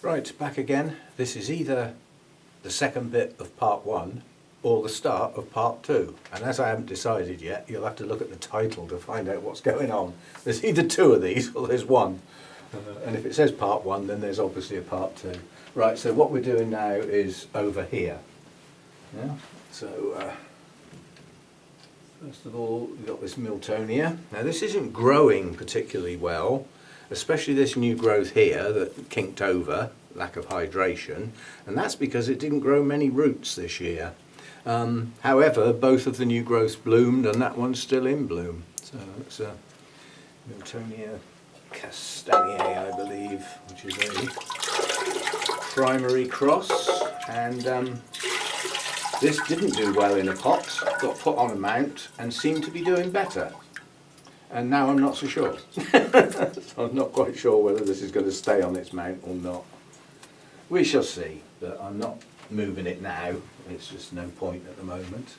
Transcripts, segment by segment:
Right, back again. This is either the second bit of part one or the start of part two. And as I haven't decided yet, you'll have to look at the title to find out what's going on. There's either two of these or there's one. And if it says part one, then there's obviously a part two. Right, so what we're doing now is over here. Yeah. So, first of all, we've got this Miltonia. Now this isn't growing particularly well, especially this new growth here that kinked over, lack of hydration, and that's because it didn't grow many roots this year. However, both of the new growths bloomed and that one's still in bloom. So it's a Miltonia Castanier, I believe, which is a primary cross, and this didn't do well in a pot, got put on a mount and seemed to be doing better. And now I'm not so sure. So I'm not quite sure whether this is going to stay on its mount or not. We shall see, but I'm not moving it now. It's just no point at the moment.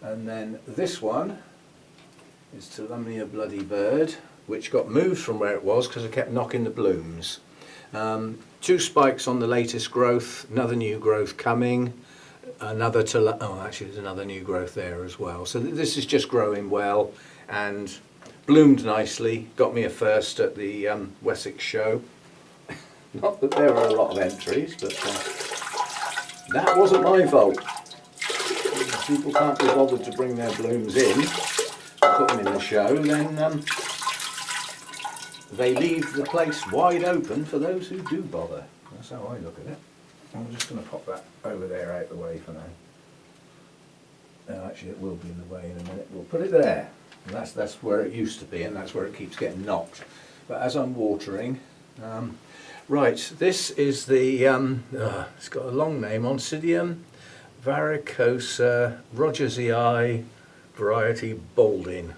And then this one is Tulumnia Bloody Bird, which got moved from where it was because I kept knocking the blooms. Two spikes on the latest growth, another new growth coming, actually there's another new growth there as well. So this is just growing well and bloomed nicely, got me a first at the Wessex show. Not that there were a lot of entries, but that wasn't my fault. If people can't be bothered to bring their blooms in and put them in the show, then they leave the place wide open for those who do bother. That's how I look at it. I'm just going to pop that over there out the way for now. Actually, it will be in the way in a minute. We'll put it there. And that's where it used to be, and that's where it keeps getting knocked. But as I'm watering, right, this is the, it's got a long name, Oncidium varicosa Rogersii variety Balding.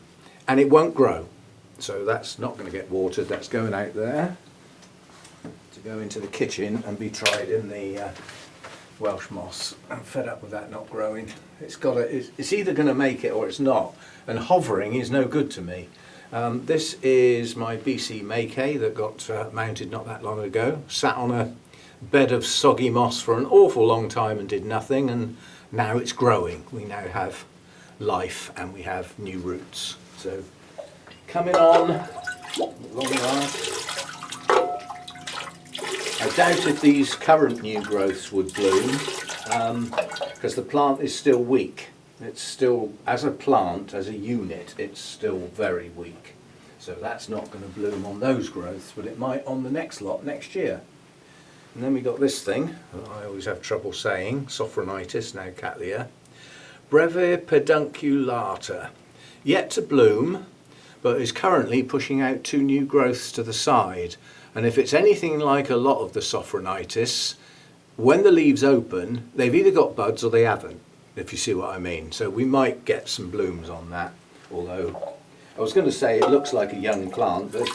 And it won't grow. So that's not going to get watered, that's going out there to go into the kitchen and be tried in the Welsh moss. I'm fed up with that not growing. It's either going to make it or it's not, and hovering is no good to me. This is my BC Mackay that got mounted not that long ago. Sat on a bed of soggy moss for an awful long time and did nothing, and now it's growing. We now have life and we have new roots. So coming on, long last. I doubt if these current new growths would bloom because the plant is still weak. It's still, as a plant, as a unit, it's still very weak. So that's not going to bloom on those growths, but it might on the next lot next year. And then we got this thing, that I always have trouble saying, Sophronitis, now Cattleya. Breve pedunculata. Yet to bloom, but is currently pushing out two new growths to the side. And if it's anything like a lot of the Sophronitis, when the leaves open, they've either got buds or they haven't, if you see what I mean. So we might get some blooms on that, although I was going to say it looks like a young plant, but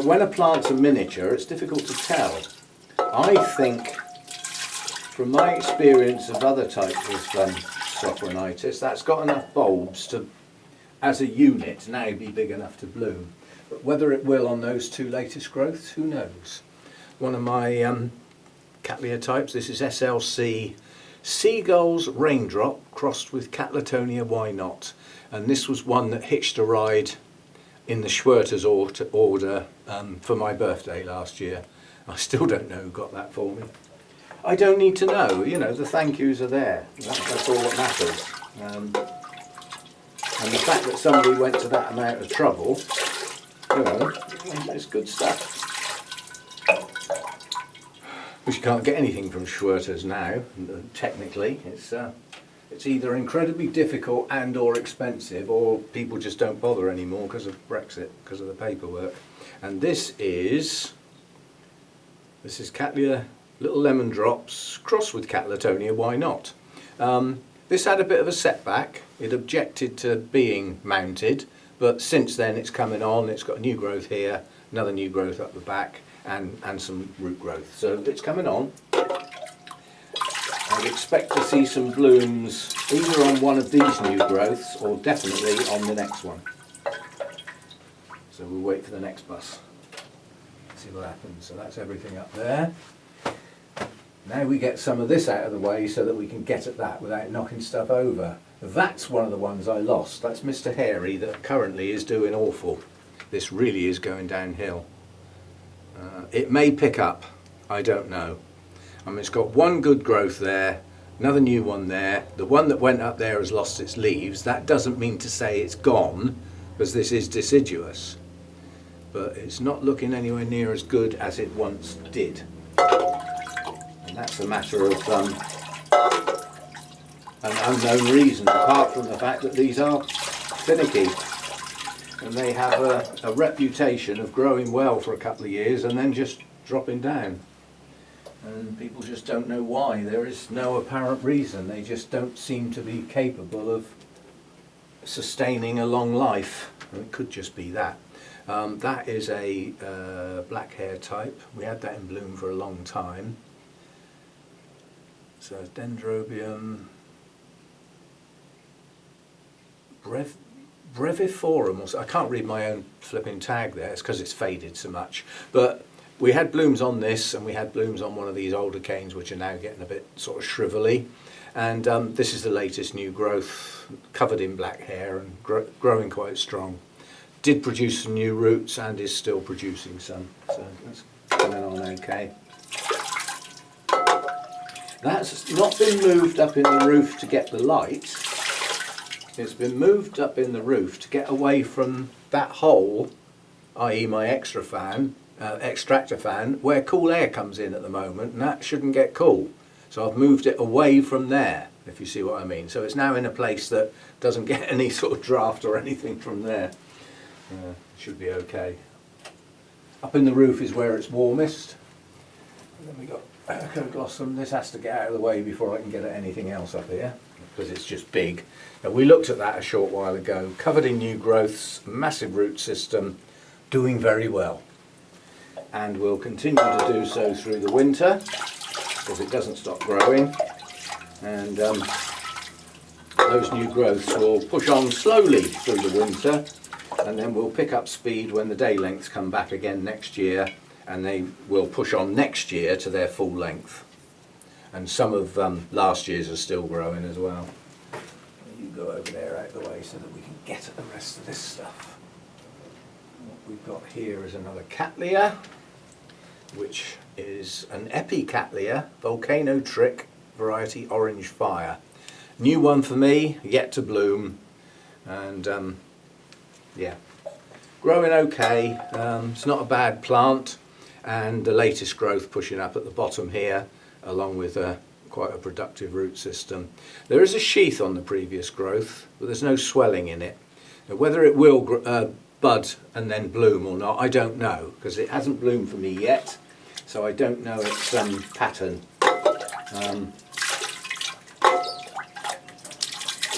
when a plant's a miniature, it's difficult to tell. I think, from my experience of other types of Sophronitis, that's got enough bulbs to, as a unit, now be big enough to bloom. But whether it will on those two latest growths, who knows? One of my Cattleya types, this is SLC Seagull's Raindrop crossed with Cattleya Why Not? And this was one that hitched a ride in the Schwerter's order for my birthday last year. I still don't know who got that for me. I don't need to know, you know, the thank yous are there. That's all that matters. And the fact that somebody went to that amount of trouble, you know, it's good stuff. Because you can't get anything from Schwerter's now, technically. It's either incredibly difficult and or expensive, or people just don't bother anymore because of Brexit, because of the paperwork. And this is Cattleya Little Lemon Drops crossed with Cattleya Why Not? This had a bit of a setback. It objected to being mounted, but since then it's coming on. It's got a new growth here, another new growth up the back, and some root growth. So it's coming on. I'd expect to see some blooms either on one of these new growths or definitely on the next one. So we'll wait for the next bus. See what happens. So that's everything up there. Now we get some of this out of the way so that we can get at that without knocking stuff over. That's one of the ones I lost. That's Mr. Hairy that currently is doing awful. This really is going downhill. It may pick up, I don't know. I mean, it's got one good growth there, another new one there. The one that went up there has lost its leaves. That doesn't mean to say it's gone, because this is deciduous. But it's not looking anywhere near as good as it once did. And that's a matter of an unknown reason, apart from the fact that these are finicky. And they have a reputation of growing well for a couple of years and then just dropping down. And people just don't know why. There is no apparent reason. They just don't seem to be capable of sustaining a long life. It could just be that. That is a black hair type. We had that in bloom for a long time. So Dendrobium breviforum, or I can't read my own flipping tag there. It's because it's faded so much. But we had blooms on this, and we had blooms on one of these older canes, which are now getting a bit sort of shrivelly. And this is the latest new growth, covered in black hair and growing quite strong. Did produce some new roots and is still producing some. So that's coming on okay. That's not been moved up in the roof to get the light. It's been moved up in the roof to get away from that hole, i.e. my extractor fan, where cool air comes in at the moment, and that shouldn't get cool. So I've moved it away from there, if you see what I mean. So it's now in a place that doesn't get any sort of draft or anything from there. Should be okay. Up in the roof is where it's warmest. And then we got Echoglossum. This has to get out of the way before I can get at anything else up here, because it's just big. Now, we looked at that a short while ago. Covered in new growths, massive root system, doing very well. And will continue to do so through the winter, because it doesn't stop growing. And those new growths will push on slowly through the winter, and then we'll pick up speed when the day lengths come back again next year, and they will push on next year to their full length. And some of last year's are still growing as well. You go over there out of the way so that we can get at the rest of this stuff. What we've got here is another Cattleya, which is an Epicattleya Volcano Trick variety Orange Fire. New one for me, yet to bloom, and yeah, growing okay. It's not a bad plant, and the latest growth pushing up at the bottom here, along with quite a productive root system. There is a sheath on the previous growth, but there's no swelling in it. Now, whether it will bud and then bloom or not, I don't know, because it hasn't bloomed for me yet, so I don't know its pattern.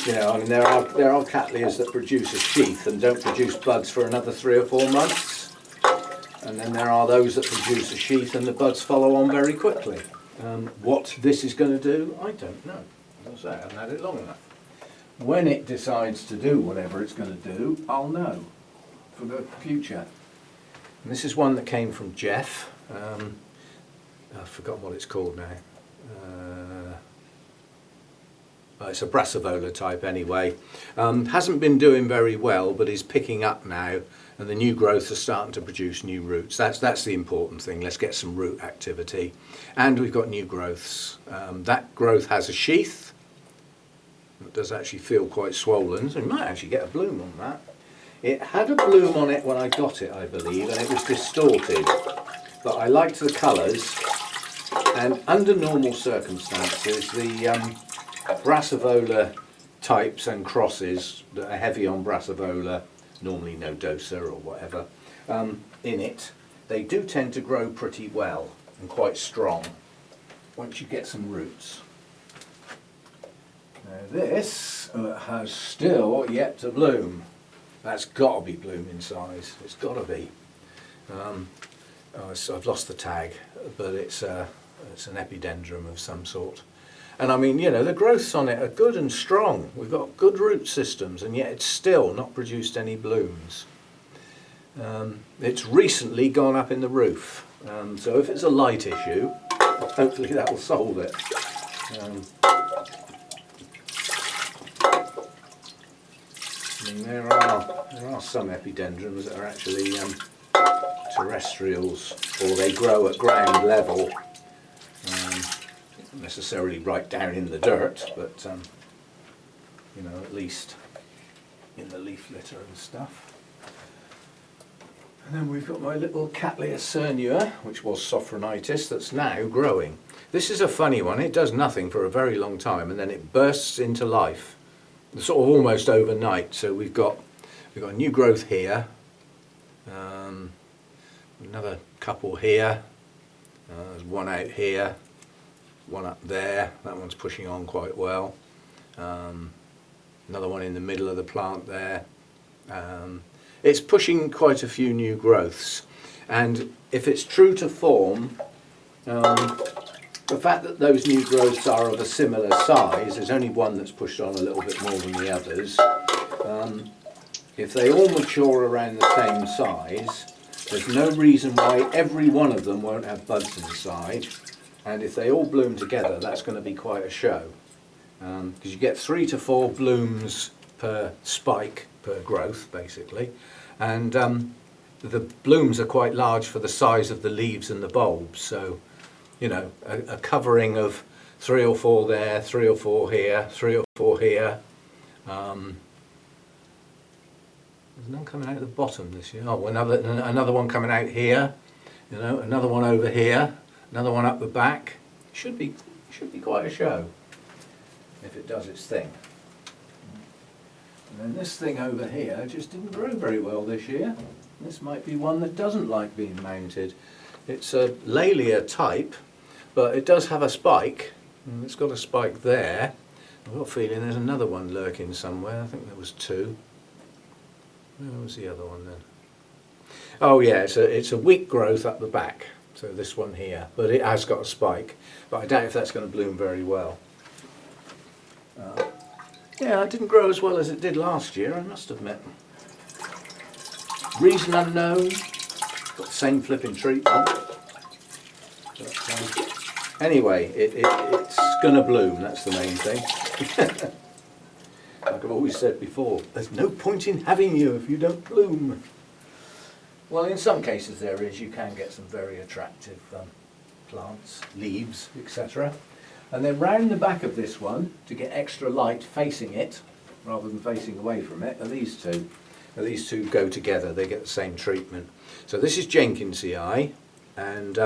You know, I mean, there are Cattleyas that produce a sheath and don't produce buds for another 3 or 4 months, and then there are those that produce a sheath and the buds follow on very quickly. What this is going to do, I don't know. As I say, I haven't had it long enough. When it decides to do whatever it's going to do, I'll know for the future. And this is one that came from Jeff. I've forgotten what it's called now. It's a Brassivola type anyway. Hasn't been doing very well, but is picking up now, and the new growths are starting to produce new roots. That's the important thing. Let's get some root activity. And we've got new growths. That growth has a sheath. It does actually feel quite swollen, so you might actually get a bloom on that. It had a bloom on it when I got it, I believe, and it was distorted. But I liked the colours, and under normal circumstances, the Brassivola types and crosses that are heavy on Brassivola, normally nodosa or whatever, in it, they do tend to grow pretty well and quite strong once you get some roots. Now this has still yet to bloom. That's got to be blooming size. It's got to be. I've lost the tag, but it's an epidendrum of some sort. And I mean, you know, the growths on it are good and strong. We've got good root systems, and yet it's still not produced any blooms. It's recently gone up in the roof. So if it's a light issue, hopefully that will solve it. I mean, there are some epidendrums that are actually terrestrials, or they grow at ground level, not necessarily right down in the dirt, but you know, at least in the leaf litter and stuff. And then we've got my little Cattleya cernua, which was Sophronitis, that's now growing. This is a funny one. It does nothing for a very long time, and then it bursts into life, sort of almost overnight. So we've got a new growth here, another couple here, there's one out here, one up there. That one's pushing on quite well. Another one in the middle of the plant there. It's pushing quite a few new growths, and if it's true to form, the fact that those new growths are of a similar size, there's only one that's pushed on a little bit more than the others. If they all mature around the same size, there's no reason why every one of them won't have buds inside, and if they all bloom together, that's going to be quite a show, because you get 3 to 4 blooms per spike per growth basically, and the blooms are quite large for the size of the leaves and the bulbs, so you know, a covering of 3 or 4 there, 3 or 4 here, 3 or 4 here. There's none coming out at the bottom this year. Oh, another one coming out here, you know, another one over here, another one up the back. Should be quite a show if it does its thing. And then this thing over here just didn't grow very well this year. This might be one that doesn't like being mounted. It's a Laelia type, but it does have a spike, and it's got a spike there. I've got a feeling there's another one lurking somewhere. I think there was 2. Where was the other one then? Oh yeah, it's a weak growth up the back, so this one here, but it has got a spike, but I doubt if that's going to bloom very well. Yeah, it didn't grow as well as it did last year, I must admit. Reason unknown. Got the same flipping treatment. But, anyway, it's going to bloom, that's the main thing. Like I've always said before, there's no point in having you if you don't bloom. Well, in some cases there is. You can get some very attractive plants, leaves, etc. And then round the back of this one, to get extra light facing it, rather than facing away from it, are these two. Now, these two go together, they get the same treatment. So this is Jenkinsii, and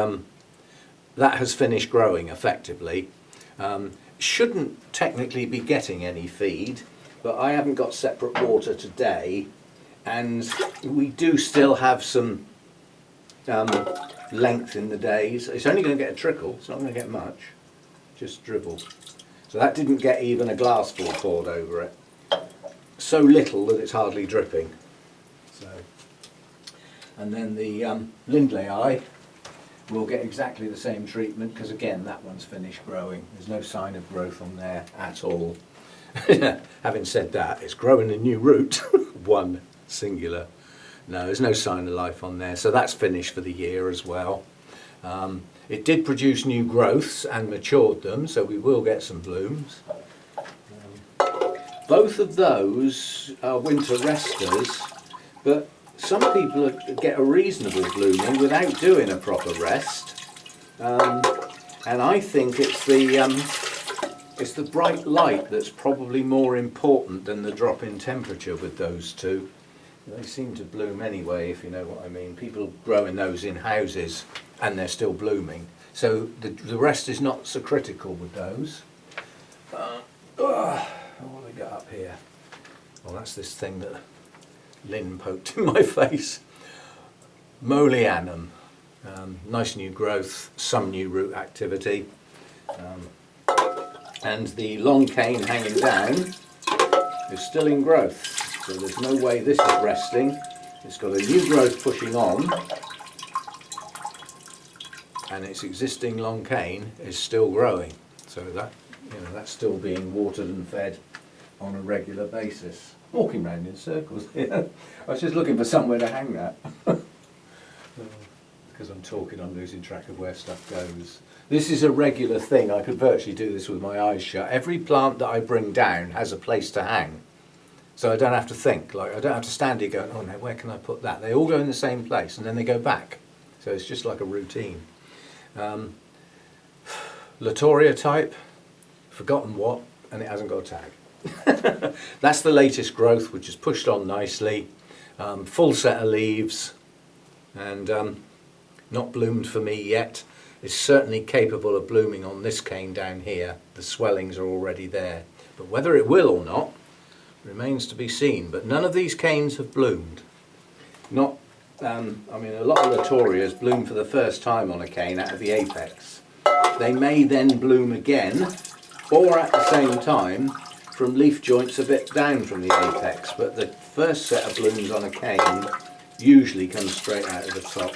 that has finished growing effectively. Shouldn't technically be getting any feed, but I haven't got separate water today, and we do still have some length in the days. It's only going to get a trickle, it's not going to get much, just dribble. So that didn't get even a glassful poured over it. So little that it's hardly dripping. So, and then the Lindleyi will get exactly the same treatment, because again that one's finished growing. There's no sign of growth on there at all. Having said that, it's growing a new root, one singular. No, there's no sign of life on there, so that's finished for the year as well. It did produce new growths and matured them, so we will get some blooms. Both of those are winter resters, but some people get a reasonable blooming without doing a proper rest, and I think it's the bright light that's probably more important than the drop in temperature with those two. They seem to bloom anyway, if you know what I mean. People growing those in houses and they're still blooming, so the rest is not so critical with those. What have we got up here? Well, that's this thing that Lynn poked in my face. Molianum. Nice new growth, some new root activity. And the long cane hanging down is still in growth, so there's no way this is resting. It's got a new growth pushing on, and its existing long cane is still growing, so that, you know, that's still being watered and fed on a regular basis. Walking round in circles here. I was just looking for somewhere to hang that. because I'm talking, I'm losing track of where stuff goes. This is a regular thing. I could virtually do this with my eyes shut. Every plant that I bring down has a place to hang. So I don't have to think, like I don't have to stand here going, oh no, where can I put that? They all go in the same place and then they go back. So it's just like a routine. Latoria type, forgotten what, and it hasn't got a tag. That's the latest growth, which is pushed on nicely. Full set of leaves, and not bloomed for me yet. It's certainly capable of blooming on this cane down here. The swellings are already there, but whether it will or not remains to be seen. But none of these canes have bloomed. Not, I mean, a lot of Latorias bloom for the first time on a cane out of the apex. They may then bloom again, or at the same time, from leaf joints a bit down from the apex, but the first set of blooms on a cane usually comes straight out of the top.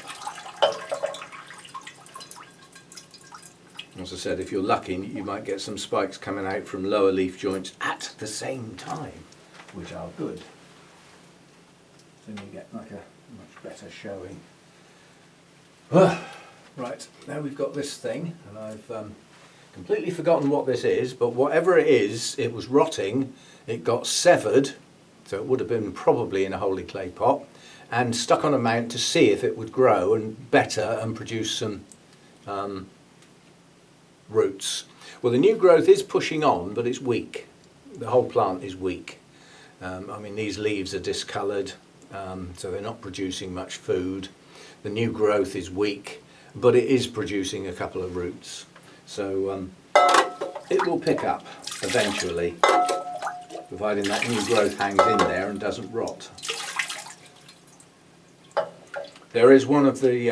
As I said, if you're lucky, you might get some spikes coming out from lower leaf joints at the same time, which are good. Then you get like a much better showing. Right, now we've got this thing, and I've completely forgotten what this is, but whatever it is, it was rotting, it got severed, so it would have been probably in a holy clay pot, and stuck on a mount to see if it would grow and better and produce some roots. Well, the new growth is pushing on, but it's weak. The whole plant is weak. I mean, these leaves are discoloured, so they're not producing much food. The new growth is weak, but it is producing a couple of roots. So it will pick up eventually, providing that new growth hangs in there and doesn't rot. There is one of the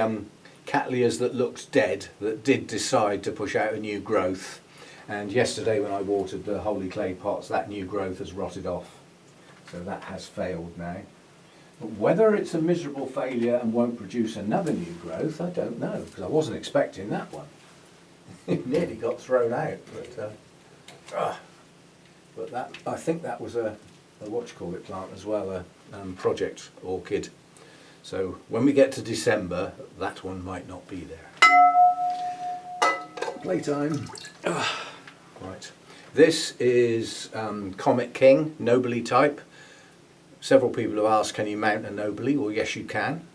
Cattleyas that looked dead that did decide to push out a new growth, and yesterday when I watered the holy clay pots, that new growth has rotted off. So that has failed now. But whether it's a miserable failure and won't produce another new growth, I don't know, because I wasn't expecting that one. It nearly got thrown out, but that, I think that was a what-you-call-it plant as well, a project orchid. So when we get to December, that one might not be there. Playtime. Right. This is Comet King, Nobly type. Several people have asked, can you mount a Nobly? Well, yes, you can.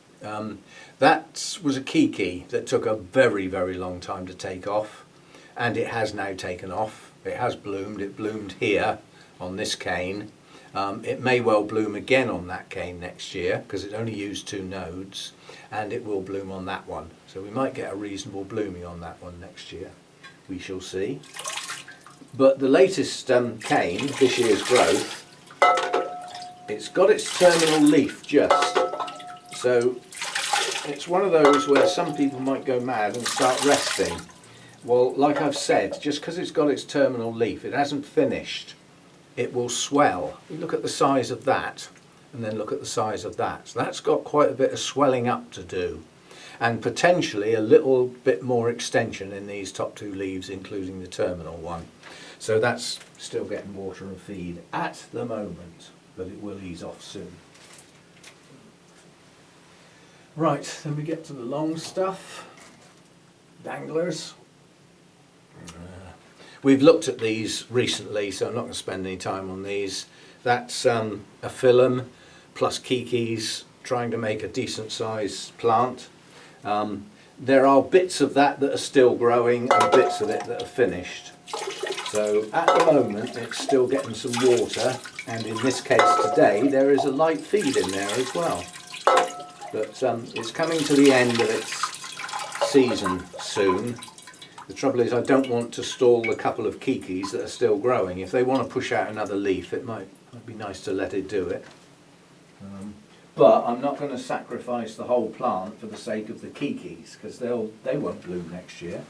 That was a kiki that took a very, very long time to take off, and it has now taken off. It has bloomed. It bloomed here on this cane. It may well bloom again on that cane next year because it only used 2 nodes, and it will bloom on that one. So we might get a reasonable blooming on that one next year. We shall see. But the latest cane, this year's growth, it's got its terminal leaf just. So it's one of those where some people might go mad and start resting. Well, like I've said, just because it's got its terminal leaf, it hasn't finished. It will swell. You look at the size of that, and then look at the size of that. So that's got quite a bit of swelling up to do, and potentially a little bit more extension in these top 2 leaves, including the terminal one. So that's still getting water and feed at the moment, but it will ease off soon. Right, then we get to the long stuff. Danglers. We've looked at these recently, so I'm not going to spend any time on these. That's a phyllum plus kikis, trying to make a decent sized plant. There are bits of that that are still growing and bits of it that are finished. So at the moment it's still getting some water, and in this case today there is a light feed in there as well. But it's coming to the end of its season soon. The trouble is I don't want to stall the couple of kikis that are still growing. If they want to push out another leaf, it might be nice to let it do it. But I'm not going to sacrifice the whole plant for the sake of the kikis, because they won't bloom next year.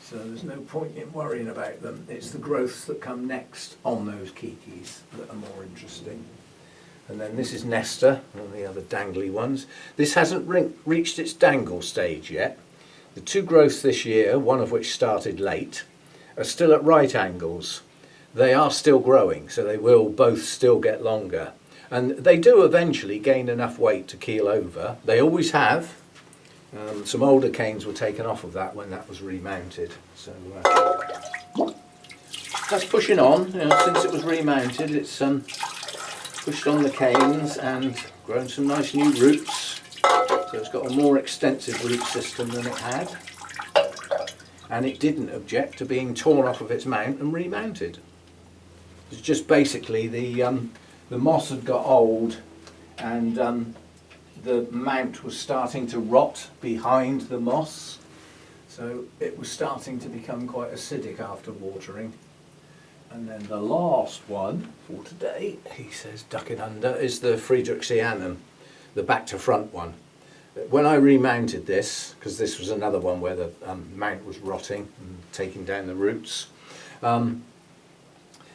So there's no point in worrying about them. It's the growths that come next on those kikis that are more interesting. And then this is Nesta, one of the other dangly ones. This hasn't reached its dangle stage yet. The 2 growths this year, one of which started late, are still at right angles. They are still growing, so they will both still get longer. And they do eventually gain enough weight to keel over. They always have. Some older canes were taken off of that when that was remounted. So that's pushing on. Since it was remounted, it's pushed on the canes and grown some nice new roots. So it's got a more extensive root system than it had. And it didn't object to being torn off of its mount and remounted. It's just basically the moss had got old, and the mount was starting to rot behind the moss, so it was starting to become quite acidic after watering. And then the last one for today, he says duck it under, is the Friedrichsianum, the back to front one. When I remounted this, because this was another one where the mount was rotting and taking down the roots,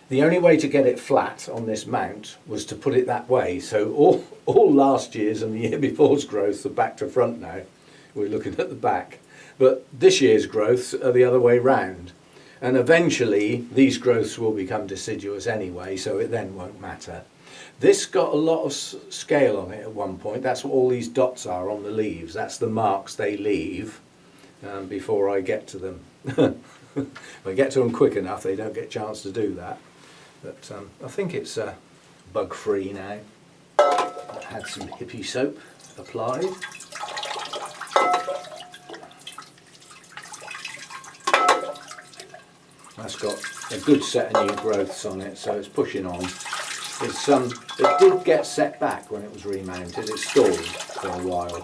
the only way to get it flat on this mount was to put it that way. So all last year's and the year before's growths are back to front now. We're looking at the back. But this year's growths are the other way round. And eventually these growths will become deciduous anyway, so it then won't matter. This got a lot of scale on it at one point. That's what all these dots are on the leaves. That's the marks they leave before I get to them. If I get to them quick enough, they don't get a chance to do that. But I think it's bug free now. I had some hippie soap applied. That's got a good set of new growths on it, so it's pushing on. It did get set back when it was remounted. It stalled for a while,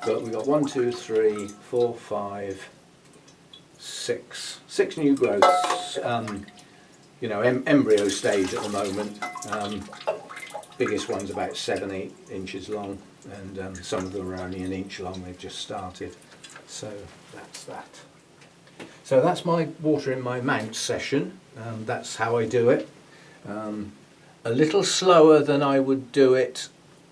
but we got 1, 2, 3, 4, 5, 6 new growths. Embryo stage at the moment. Biggest one's about 7-8 inches long, and some of them are only an inch long. They've just started, so that's that. So that's my watering my mount session. That's how I do it. A little slower than I would do it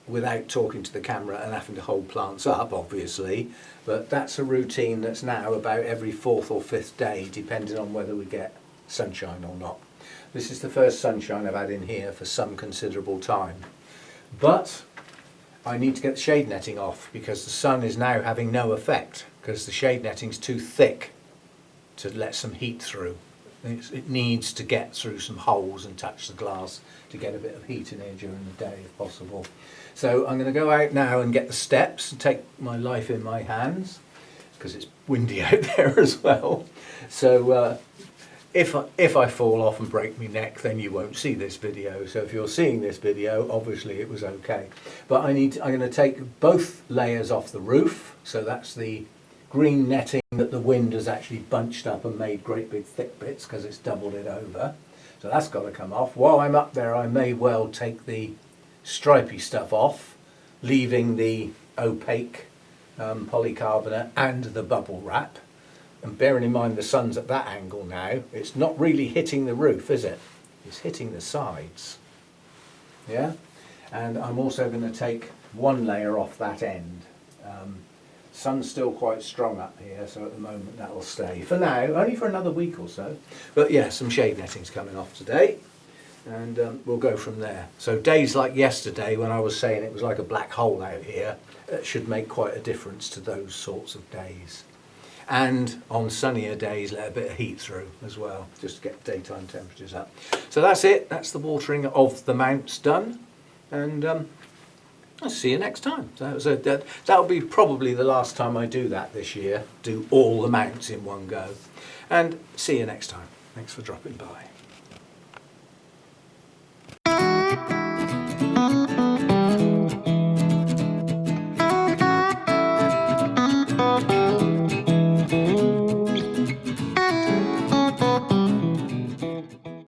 without talking to the camera and having to hold plants up, obviously, but that's a routine that's now about every 4th or 5th day, depending on whether we get sunshine or not. This is the first sunshine I've had in here for some considerable time, but I need to get the shade netting off because the sun is now having no effect because the shade netting's too thick to let some heat through. It needs to get through some holes and touch the glass to get a bit of heat in here during the day if possible. So I'm going to go out now and get the steps and take my life in my hands because it's windy out there as well. So if I fall off and break my neck, then you won't see this video. So if you're seeing this video, obviously it was okay. But I'm going to take both layers off the roof. So that's the green netting that the wind has actually bunched up and made great big thick bits because it's doubled it over. So that's got to come off. While I'm up there, I may well take the stripy stuff off, leaving the opaque polycarbonate and the bubble wrap. And bearing in mind the sun's at that angle now, it's not really hitting the roof, is it? It's hitting the sides. Yeah? And I'm also going to take one layer off that end. Sun's still quite strong up here, so at the moment that'll stay. For now, only for another week or so. But yeah, some shade netting's coming off today. And we'll go from there. So days like yesterday when I was saying it was like a black hole out here, it should make quite a difference to those sorts of days. And on sunnier days let a bit of heat through as well, just to get daytime temperatures up. So that's it, that's the watering of the mounts done, and I'll see you next time. So that'll be probably the last time I do that this year, do all the mounts in one go, and see you next time. Thanks for dropping by.